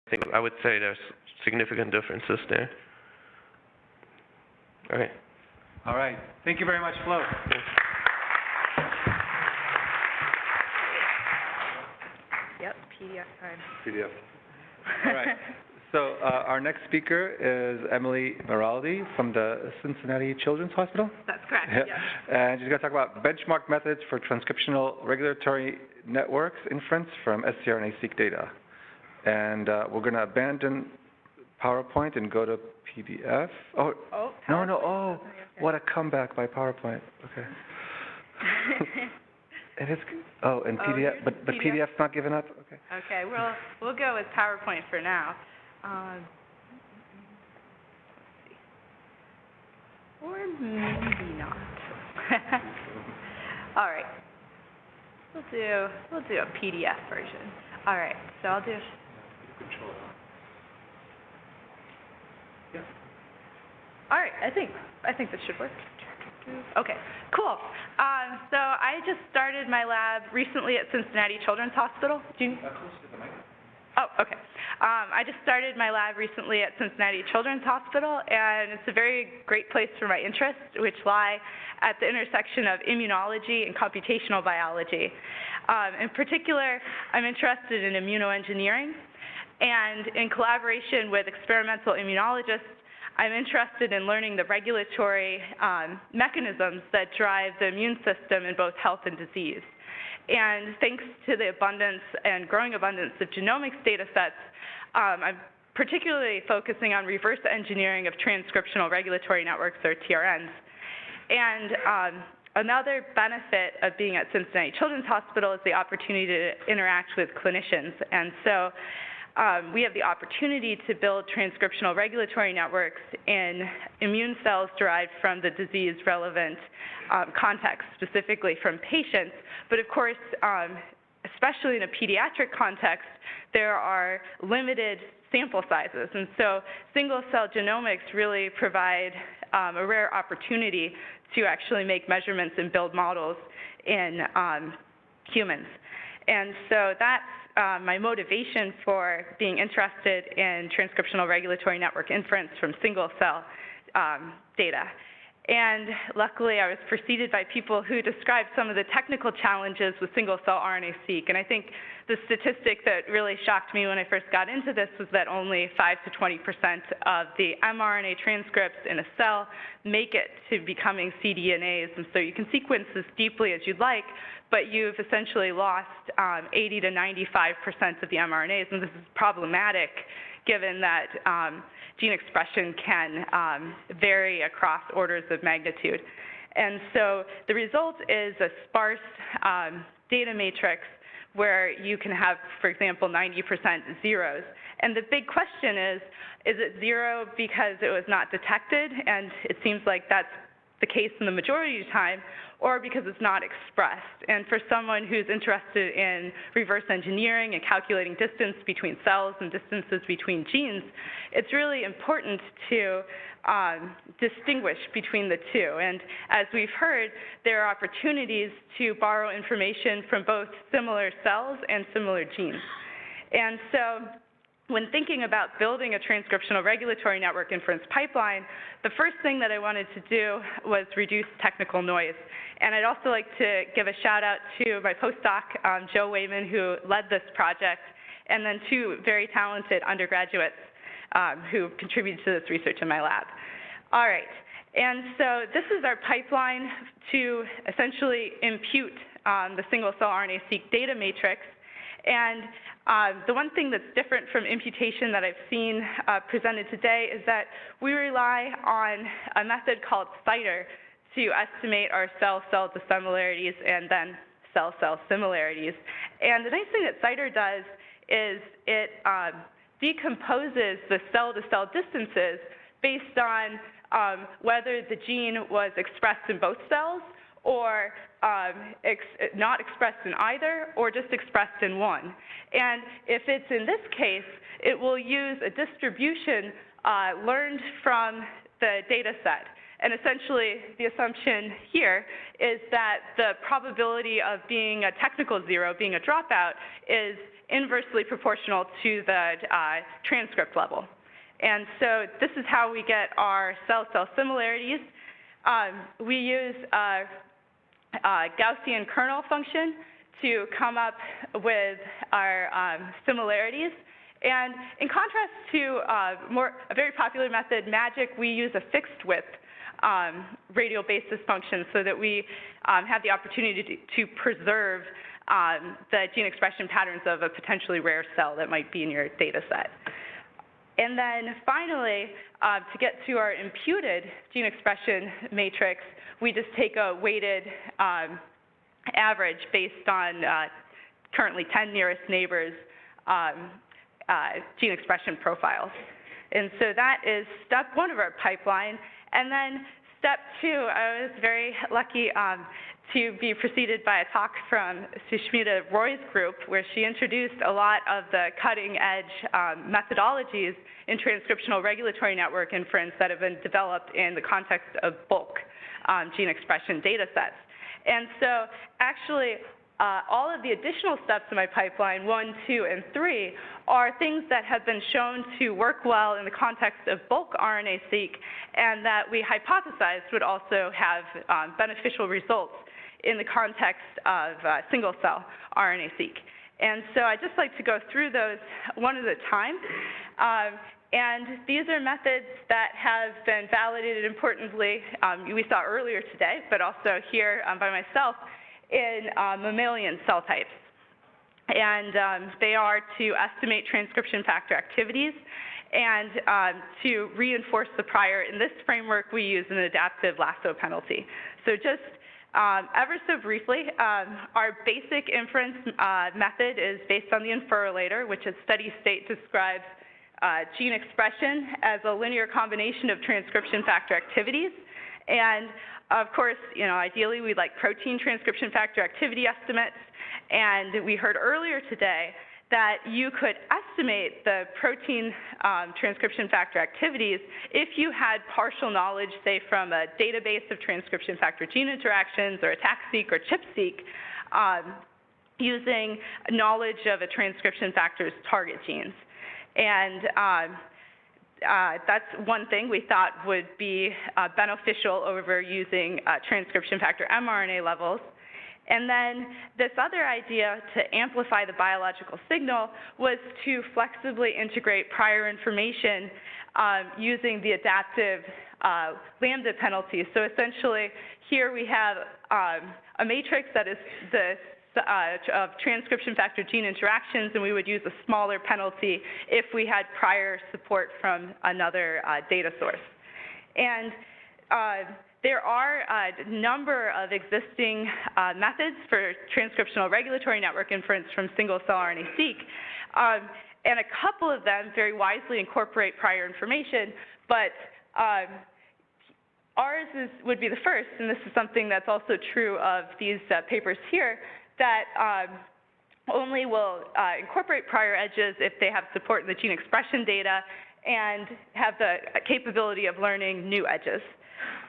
think I would say there's significant differences there. All right. All right. Thank you very much, Flo. Yep, PDF time. PDF. All right. So our next speaker is Emily Miraldi from the Cincinnati Children's Hospital. That's correct, Yeah. yes. And she's going to talk about benchmark methods for transcriptional regulatory networks inference from scRNA-seq data. And we're going to abandon PowerPoint and go to PDF. Oh, no. What a comeback by PowerPoint. Okay. It is. Oh, and PDF, but PDF's not giving up. Okay. Okay. We'll go with PowerPoint for now. Let's see. Or maybe not. All right. We'll do a PDF version. All right. So I'll do. Control. Yeah. All right. I think this should work. Okay, cool. So I just started my lab recently at Cincinnati Children's Hospital. Close to the mic. Oh, okay. I just started my lab recently at Cincinnati Children's Hospital, and it's a very great place for my interests, which lie at the intersection of immunology and computational biology. In particular, I'm interested in immunoengineering, and in collaboration with experimental immunologists, I'm interested in learning the regulatory mechanisms that drive the immune system in both health and disease. And thanks to the abundance and growing abundance of genomics data sets, I'm particularly focusing on reverse engineering of transcriptional regulatory networks, or TRNs. And another benefit of being at Cincinnati Children's Hospital is the opportunity to interact with clinicians. And so we have the opportunity to build transcriptional regulatory networks in immune cells derived from the disease-relevant context, specifically from patients. But of course, especially in a pediatric context, there are limited sample sizes. And so single-cell genomics really provide a rare opportunity to actually make measurements and build models in humans. And so that's my motivation for being interested in transcriptional regulatory network inference from single-cell data. And luckily, I was preceded by people who described some of the technical challenges with single-cell RNA-seq. And I think the statistic that really shocked me when I first got into this was that only 5 to 20% of the mRNA transcripts in a cell make it to becoming cDNAs. And so you can sequence as deeply as you'd like, but you've essentially lost 80 to 95% of the mRNAs. And this is problematic given that gene expression can vary across orders of magnitude. And so the result is a sparse data matrix where you can have, for example, 90% zeros. And the big question is it zero because it was not detected, and it seems like that's the case in the majority of the time, or because it's not expressed? And for someone who's interested in reverse engineering and calculating distance between cells and distances between genes, it's really important to distinguish between the two. And as we've heard, there are opportunities to borrow information from both similar cells and similar genes. And so when thinking about building a transcriptional regulatory network inference pipeline, the first thing that I wanted to do was reduce technical noise. And I'd also like to give a shout out to my postdoc, Joe Wayman, who led this project, and then two very talented undergraduates who contributed to this research in my lab. All right, and so this is our pipeline to essentially impute the single-cell RNA-seq data matrix. And the one thing that's different from imputation that I've seen presented today is that we rely on a method called CIDR to estimate our cell-cell dissimilarities and then cell-cell similarities. And the nice thing that CIDR does is it decomposes the cell-to-cell distances based on whether the gene was expressed in both cells or not expressed in either, or just expressed in one. And if it's in this case, it will use a distribution learned from the data set. And essentially, the assumption here is that the probability of being a technical zero, being a dropout, is inversely proportional to the transcript level. And so this is how we get our cell-cell similarities. We use a Gaussian kernel function to come up with our similarities. And in contrast to a very popular method, MAGIC, we use a fixed width radial basis function so that we have the opportunity to preserve the gene expression patterns of a potentially rare cell that might be in your data set. And then finally, to get to our imputed gene expression matrix, we just take a weighted average based on currently 10 nearest neighbors gene expression profiles. And so that is step one of our pipeline. And then step two, I was very lucky to be preceded by a talk from Sushmita Roy's group, where she introduced a lot of the cutting-edge methodologies in transcriptional regulatory network inference that have been developed in the context of bulk gene expression data sets. And so actually, all of the additional steps in my pipeline, 1, 2, and 3, are things that have been shown to work well in the context of bulk RNA-seq, and that we hypothesized would also have beneficial results in the context of single-cell RNA-seq. And so I'd just like to go through those one at a time. And these are methods that have been validated importantly, we saw earlier today, but also here by myself, in mammalian cell types. And they are to estimate transcription factor activities and to reinforce the prior. In this framework, we use an adaptive lasso penalty. So just ever so briefly, our basic inference method is based on the inferolator, which at steady state describes gene expression as a linear combination of transcription factor activities. And of course, ideally, we'd like protein transcription factor activity estimates. And we heard earlier today that you could estimate the protein transcription factor activities if you had partial knowledge, say, from a database of transcription factor gene interactions or ATAC-seq or ChIP-seq, using knowledge of a transcription factor's target genes. And that's one thing we thought would be beneficial over using transcription factor mRNA levels. And then this other idea to amplify the biological signal was to flexibly integrate prior information using the adaptive lambda penalties. So essentially, here we have a matrix that is of transcription factor gene interactions, and we would use a smaller penalty if we had prior support from another data source. And there are a number of existing methods for transcriptional regulatory network inference from single-cell RNA-seq, and a couple of them very wisely incorporate prior information, but ours would be the first, and this is something that's also true of these papers here, that only will incorporate prior edges if they have support in the gene expression data and have the capability of learning new edges.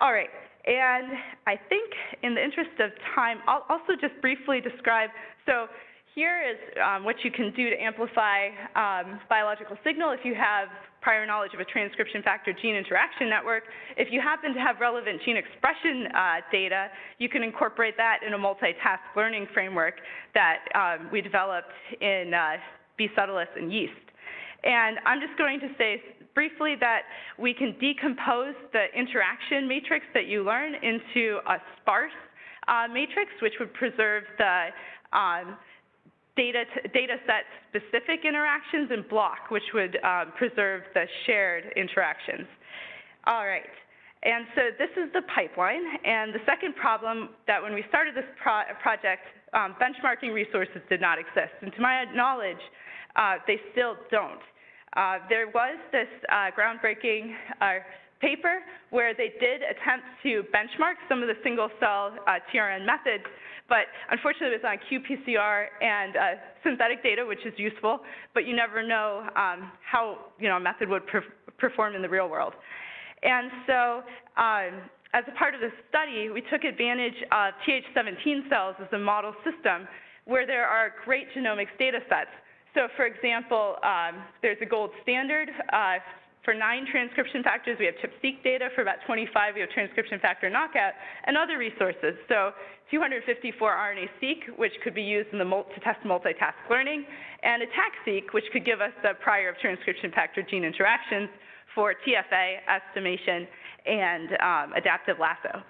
All right, and I think in the interest of time, I'll also just briefly describe, so here is what you can do to amplify biological signal if you have prior knowledge of a transcription factor gene interaction network. If you happen to have relevant gene expression data, you can incorporate that in a multitask learning framework that we developed in B. subtilis and yeast. And I'm just going to say briefly that we can decompose the interaction matrix that you learn into a sparse matrix, which would preserve the data set specific interactions, and block, which would preserve the shared interactions. All right, and so this is the pipeline. And the second problem that when we started this project, benchmarking resources did not exist. And to my knowledge, they still don't. There was this groundbreaking paper where they did attempt to benchmark some of the single-cell TRN methods, but unfortunately it was on qPCR and synthetic data, which is useful, but you never know how a method would perform in the real world. And so as a part of this study, we took advantage of Th17 cells as a model system where there are great genomics data sets. So for example, there's a gold standard for 9 transcription factors. We have ChIP-seq data. For about 25, we have transcription factor knockout and other resources. So 254 RNA-seq, which could be used in to test multitask learning, and ATAC-seq, which could give us the prior of transcription factor gene interactions for TFA estimation and adaptive lasso.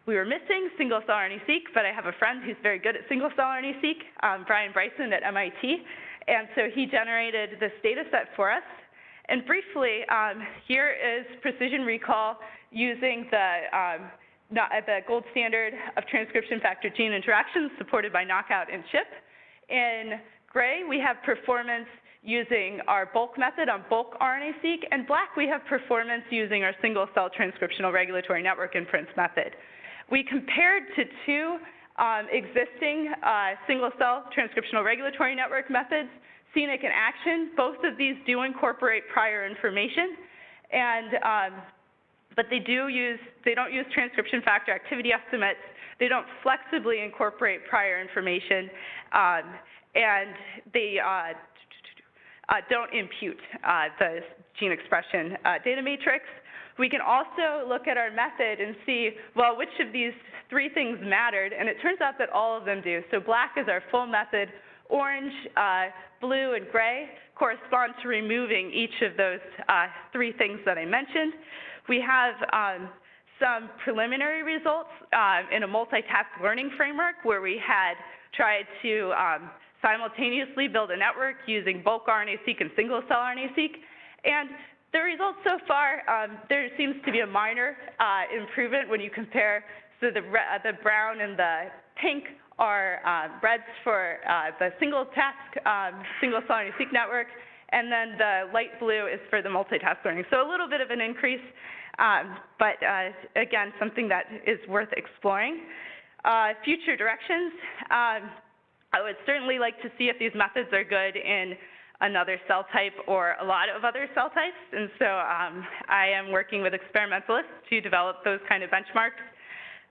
We were missing single-cell RNA-seq, but I have a friend who's very good at single-cell RNA-seq, Brian Bryson at MIT, and so he generated this data set for us. And briefly, here is precision recall using the gold standard of transcription factor gene interactions supported by knockout and ChIP. In gray, we have performance using our bulk method on bulk RNA-seq, and black, we have performance using our single-cell transcriptional regulatory network inference method. We compared to 2 existing single-cell transcriptional regulatory network methods, scenic and action. Both of these do incorporate prior information, and but they don't use transcription factor activity estimates. They don't flexibly incorporate prior information, and they don't impute the gene expression data matrix. We can also look at our method and see, well, which of these 3 things mattered, and it turns out that all of them do. So black is our full method. Orange, blue, and gray correspond to removing each of those 3 things that I mentioned. We have some preliminary results in a multitask learning framework where we had tried to simultaneously build a network using bulk RNA-seq and single-cell RNA-seq. And the results so far, there seems to be a minor improvement when you compare. So the brown and the pink are reds for the single-cell RNA-seq network, and then the light blue is for the multitask learning. So a little bit of an increase, but again, something that is worth exploring. Future directions. I would certainly like to see if these methods are good in another cell type or a lot of other cell types, and so I am working with experimentalists to develop those kind of benchmarks.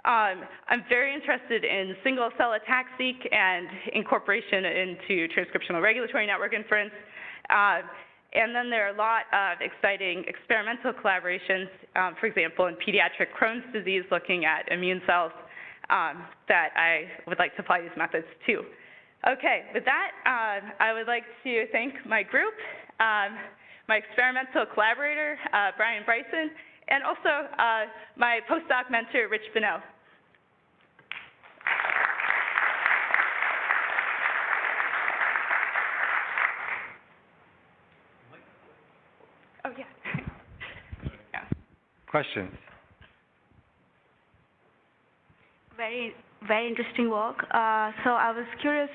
I'm very interested in single-cell ATAC-seq and incorporation into transcriptional regulatory network inference. And then there are a lot of exciting experimental collaborations, for example, in pediatric Crohn's disease, looking at immune cells that I would like to apply these methods to. Okay, with that, I would like to thank my group, my experimental collaborator, Brian Bryson, and also my postdoc mentor, Rich Bonneau. Oh, yeah. Yeah. Questions? Very interesting work. So I was curious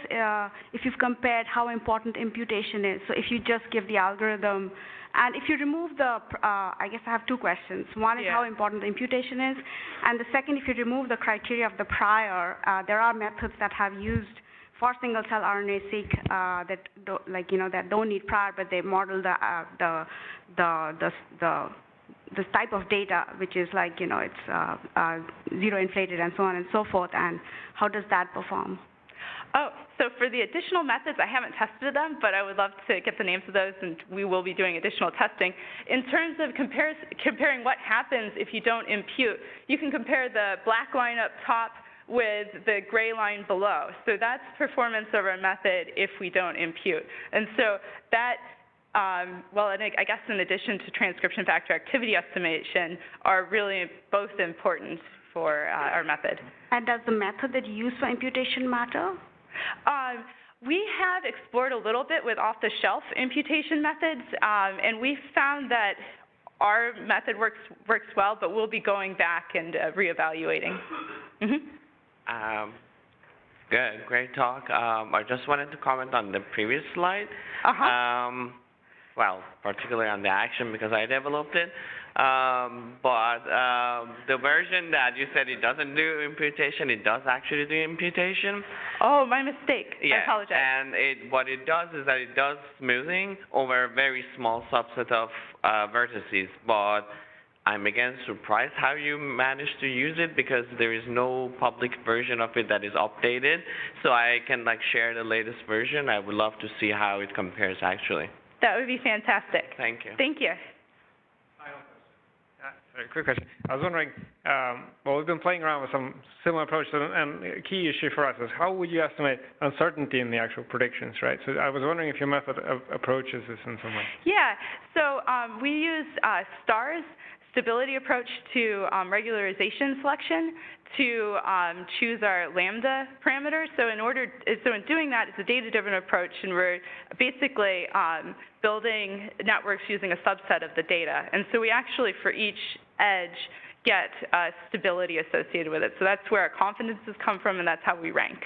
if you've compared how important imputation is. So if you just give the algorithm, and if you remove the, I guess I have 2 questions. One is how important the imputation is, and the second, if you remove the criteria of the prior, there are methods that have used for single-cell RNA-seq that don't, that don't need prior, but they model this type of data, which is it's zero inflated and so on and so forth, and how does that perform? Oh, so for the additional methods, I haven't tested them, but I would love to get the names of those, and we will be doing additional testing. In terms of comparing what happens if you don't impute, you can compare the black line up top with the gray line below. So that's performance of our method if we don't impute. And so that, well, and I guess in addition to transcription factor activity estimation, are really both important for our method. And does the method that you use for imputation matter? We have explored a little bit with off-the-shelf imputation methods, and we found that our method works well, but we'll be going back and reevaluating. Mm-hmm. Good, great talk. I just wanted to comment on the previous slide. Well, particularly on the action because I developed it. But the version that you said it doesn't do imputation, it does actually do imputation. Oh, my mistake. Yeah, I apologize. And what it does is that it does smoothing over a very small subset of vertices. But I'm again surprised how you managed to use it because there is no public version of it that is updated. So I can like share the latest version. I would love to see how it compares actually. That would be fantastic. Thank you. Thank you. Sorry, quick question. I was wondering, well, we've been playing around with some similar approaches, and a key issue for us is how would you estimate uncertainty in the actual predictions, right? So I was wondering if your method approaches this in some way. Yeah, so we use STARS, stability approach to regularization selection, to choose our lambda parameters. So in doing that, it's a data-driven approach, and we're basically building networks using a subset of the data. And so we actually, for each edge, get stability associated with it. So that's where our confidences come from, and that's how we rank.